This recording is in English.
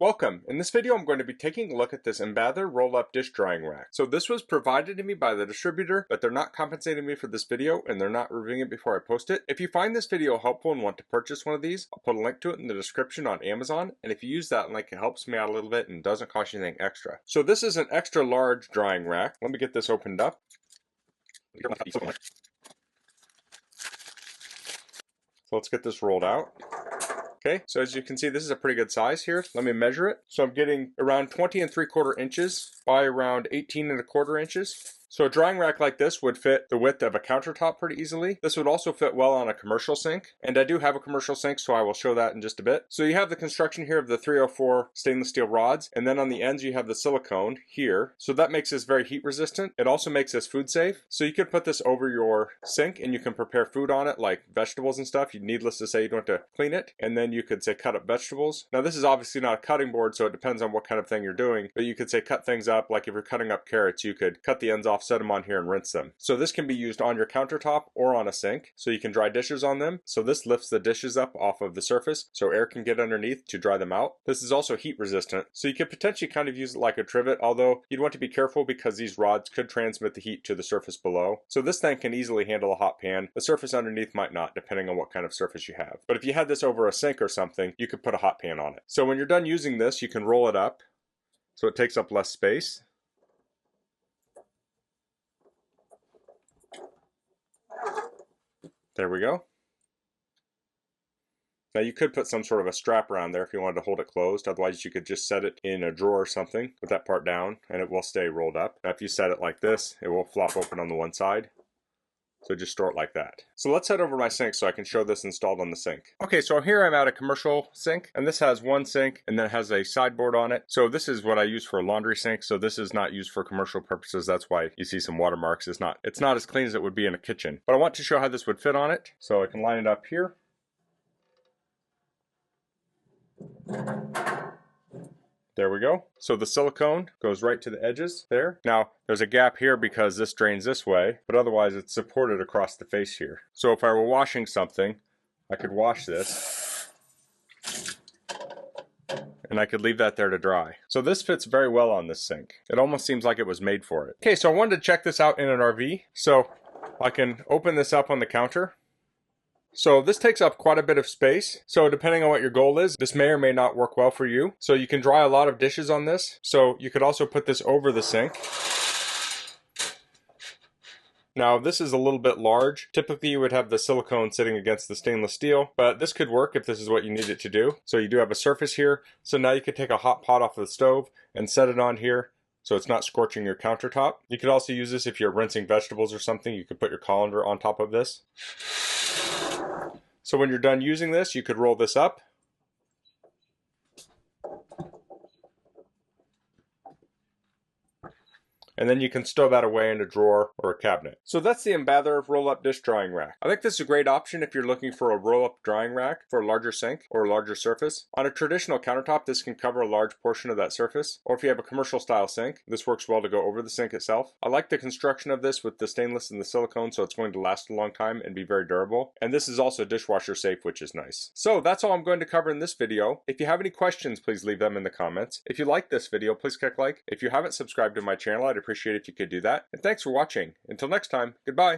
Welcome. In this video I'm going to be taking a look at this Embather roll-up dish drying rack. So this was provided to me by the distributor, but they're not compensating me for this video and they're not reviewing it before I post it. If you find this video helpful and want to purchase one of these, I'll put a link to it in the description on Amazon, and if you use that link it helps me out a little bit and doesn't cost you anything extra. So this is an extra large drying rack. Let me get this opened up. So let's get this rolled out. Okay, so as you can see, this is a pretty good size here. Let me measure it. So I'm getting around 20 3/4 inches by around 18 1/4 inches. So a drying rack like this would fit the width of a countertop pretty easily. This would also fit well on a commercial sink, and I do have a commercial sink, so I will show that in just a bit. So you have the construction here of the 304 stainless steel rods, and then on the ends you have the silicone here. So that makes this very heat resistant. It also makes this food safe. So you could put this over your sink and you can prepare food on it, like vegetables and stuff. Needless to say, you don't have to clean it, and then you could say cut up vegetables. Now this is obviously not a cutting board, so it depends on what kind of thing you're doing, but you could say cut things up. Like if you're cutting up carrots, you could cut the ends off, set them on here and rinse them. So this can be used on your countertop or on a sink, so you can dry dishes on them. So this lifts the dishes up off of the surface so air can get underneath to dry them out. This is also heat resistant, so you could potentially kind of use it like a trivet, although you'd want to be careful because these rods could transmit the heat to the surface below. So this thing can easily handle a hot pan. The surface underneath might not, depending on what kind of surface you have. But if you had this over a sink or something, you could put a hot pan on it. So when you're done using this, you can roll it up so it takes up less space. There we go. Now you could put some sort of a strap around there if you wanted to hold it closed. Otherwise you could just set it in a drawer or something with that part down and it will stay rolled up. Now if you set it like this, it will flop open on the one side. So just store it like that. So let's head over to my sink so I can show this installed on the sink. Okay, so here I'm at a commercial sink, and this has one sink and then it has a sideboard on it. So this is what I use for a laundry sink. So this is not used for commercial purposes. That's why you see some watermarks. It's not as clean as it would be in a kitchen. But I want to show how this would fit on it. So I can line it up here. There we go. So the silicone goes right to the edges there. Now there's a gap here because this drains this way, but otherwise it's supported across the face here. So if I were washing something, I could wash this and I could leave that there to dry. So this fits very well on this sink. It almost seems like it was made for it. Okay, so I wanted to check this out in an RV. So I can open this up on the counter. So this takes up quite a bit of space. So depending on what your goal is, this may or may not work well for you. So you can dry a lot of dishes on this. So you could also put this over the sink. Now this is a little bit large. Typically you would have the silicone sitting against the stainless steel, but this could work if this is what you need it to do. So you do have a surface here. So now you could take a hot pot off of the stove and set it on here, so it's not scorching your countertop. You could also use this if you're rinsing vegetables or something. You could put your colander on top of this. So when you're done using this, you could roll this up. And then you can stow that away in a drawer or a cabinet. So that's the Embather roll-up dish drying rack. I think this is a great option if you're looking for a roll-up drying rack for a larger sink or a larger surface. On a traditional countertop, this can cover a large portion of that surface. Or if you have a commercial style sink, this works well to go over the sink itself. I like the construction of this with the stainless and the silicone, so it's going to last a long time and be very durable. And this is also dishwasher safe, which is nice. So that's all I'm going to cover in this video. If you have any questions, please leave them in the comments. If you like this video, please click like. If you haven't subscribed to my channel, I'd appreciate it if you could do that. And thanks for watching. Until next time, goodbye.